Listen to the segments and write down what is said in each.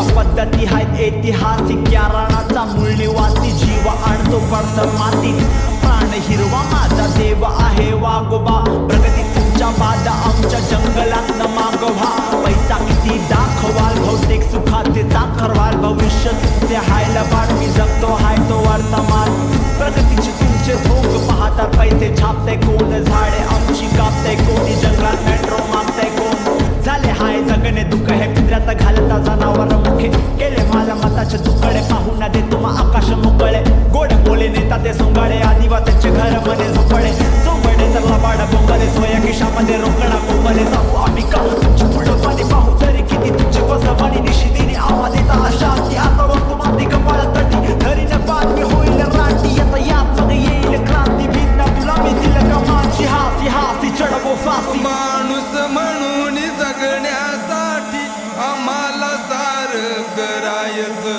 आमच्या पद्धती आहेत ऐतिहासिक, या रानाचा मूळ निवासी, जीव आणतो पडसर मातीत, प्राण हिरवा माझा देव आहे वागोबा, प्रगती तुमच्या बाद आमच्या जंगलात न मागोवा, पैसा किती दाखवाल भौतिक सुखाचे चाखरवाल, भविष्य तुमचे हायला बाट, मी जगतो हाय तो वर्तमान, प्रगतीचे तुमचे भोग पाहता पैसे छापते कोण, झाडे आमची कापते कोणी, जंगलात मेट्रो मागते कोण, झाले हाय जगणे दुःख हे पिंजऱ्यात घालता जनावर मुखे, केले माझ्या मताचे तुकडे, पाहू ना दे तुम्हा आकाश मोकळे, गोड बोले नेता ते सोंगाडे, आदिवासीचे घर मध्ये झोपडे, चोंबडे तर लबाड बोंबले, सोया खिशामध्ये रोकडा कोंबले, जाऊ आम्ही का तुमची पुढं पाणी पाहू तरी किती तुमची बसवानी, निशिदीने आवाज येता अशांती, आता रोज माती कपाळ तटी, धरीने बातमी होईल राटी, आता यात मध्ये येईल क्रांती, भिन्न तुला मी दिलं कमाची, हासी हासी चढवो फासी, माणूस म्हणून जगण्यासाठी आम्हाला सारं करायचं,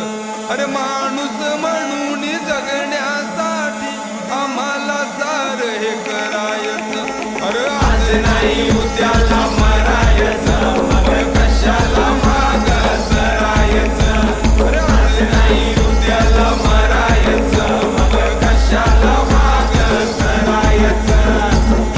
अरे माणूस म्हणून जगण्यासाठी आम्हाला सारं हे करायचं, अरे आज नाही उद्याला मरायचं, मग कशाला माग सरायचं, अरे आज नाही उद्याला मरायचं, मग कशाला माग सरायचं.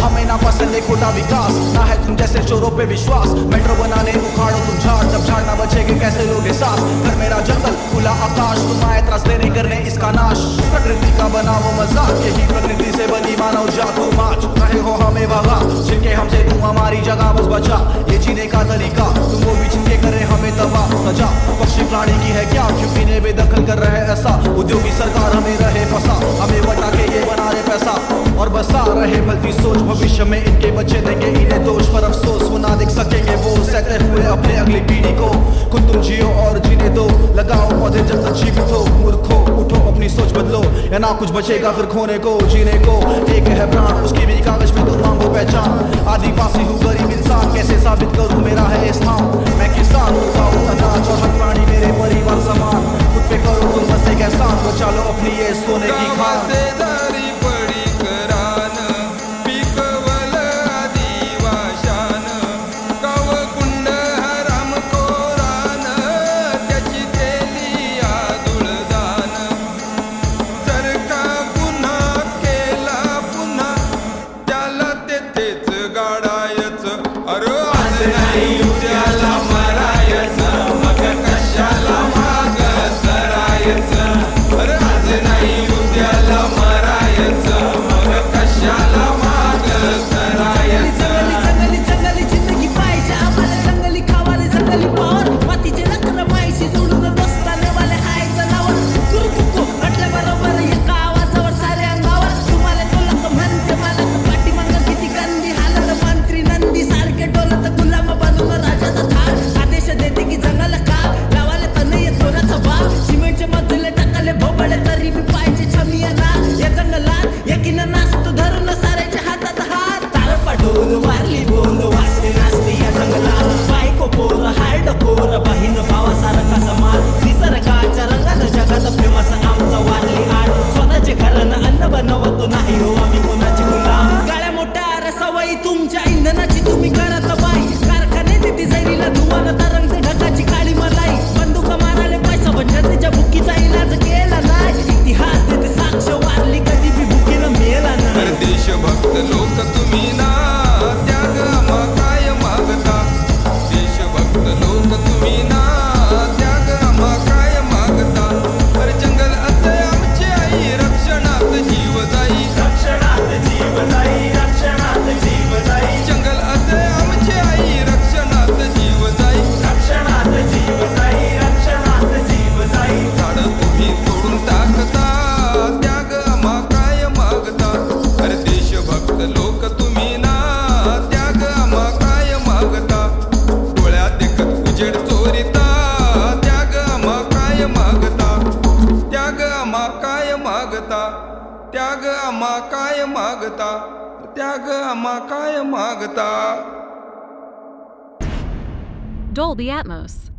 हमें ना पसंद है खोटा विकास, ना है तुम जैसे चोरों पे विश्वास, मेट्रो बनाने उखाड़ो तुम झाड़, जब झाड़ ना बचेगे कैसे लोगे सांस, घर मेरा जंगल खुला आकाश, तुम आए त्रासले नहीं करने इसका नाश, प्रकृति का बनाओ मजाक, यही प्रकृति से बनी मानव जात, तुम आज रहे हो हमें भगा, जिनके हमसे तुम हमारी जगह बस बचा, ये जीने का तरीका तुम वो भी जिनके करे हमें तबाह सजा, पक्षी प्राणी की है क्या क्योंकि ने बेदखल कर रहे ऐसा, उद्योगी सरकार हमें रहे फंसा, हमें बटा के ये बना रहे पैसा, और बसा रहे भलती सोच, भविष्य में इनके बच्चे देंगे इन्हें दोष, पर अफसोस वो ना देख सकेंगे वो सहते हुए अपने अगली पीढ़ी को, खुद तुम जियो और जीने दो, लगाओ पौधे जब तक जीवित हो, मूर्खो उठो अपनी सोच बदलो, या ना कुछ बचेगा फिर खोने को जीने को, एक है प्राण उसकी भी कागज में तो मांगो पहचान, आदिवासी हूँ गरीब इंसान कैसे साबित करूँ मेरा है स्थान, मैं किसान उगाऊँ अनाज और हर प्राणी मेरे परिवार समान, खुद पे करो तुम बस एक एहसान, बचा लो अपनी ये सोने की खान. गावासेदारी पडी करान, पिकवल आदिवाशान, गावकुंड हराम कोरान, त्याची केली आदुळदान, जर का गुन्हा केला पुन्हा त्याला तेथेच गाडायचं, अरे आज नाही उद्याला मरायचं, मग कशाला माग सरायचं, अरे आज नाही उद्याला मरायचं, मग कशाला माग सरायचं. जंगली जंगली जिंदगी पाहिजे आम्हाला, जंगली खावाले जंगली पावर, मातीचे नखर मायशी जोडून दोस्ताने वाले हाय जनावर, कुरकुकू म्हटलं बरोबर एका आवाजावर सारे अंगावर, तुम्हाला टोलक म्हणते मला पाठीमागं किती गंदी हालत, मंत्री नंदी सारखे डोलत, गुलाम बनून राजाचा थाट, आदेश देते की जंगल का लावाले तनय सोन्याचा बाग, सिमेंटचे मजले टाकले भोबळे तरी मी पाहिजे छमिया ना, या जंगलात एकीन नाचतो धरून साऱ्याच्या हातात हात, तारपा ढोल वारली बोल वाजते नाचते या जंगलात, बायको पोर हार्ड कोर बहीण भावासारखा समाज, निसर्गाच्या रंगात जगात फेमस आमचा वारली आड, स्वतःचे घरानं अन्न बनवतो नाही हो आम्ही कोणाची गुलाम, गाड्या मोठ्या सवयी तुमच्या इंधनाची तुम्ही करत बाई, कारखाने देते जैरीला धुवानं तरंगते ढगाची काळी मलाई, बंदूक माराले पैसा पण जनतेच्या भुकीचा इलाज केला नाही, इतिहास देते साक्ष वारली कधी बी भुकीनं मेला नाही. अरे देशभक्त लोक तुम्ही ना, त्याग आम्हा काय मागता, देशभक्त लोक तुम्ही ना, त्याग आम्हा काय मागता, अरे जंगल असे आमची आई, रक्षणात जीव जाई, रक्षणात जीव जाई, रक्षणात जीव जाई, जंगल असे आमची आई, रक्षणात जीव जाई, रक्षणात जीव जाई, रक्षणात जीव जाई, झाड तुम्ही तोडून टाकता, त्याग आम्हा काय मागता, अरे देशभक्त लोक तुम्ही ना, त्याग आम्हा काय मागता, डोळ्यात देखत उजेड चोरीता, त्याग आम्हा काय मागता, त्याग आम्हा काय मागता, त्याग आम्हा काय मागता, त्याग आम्हा काय मागता. Dolby Atmos.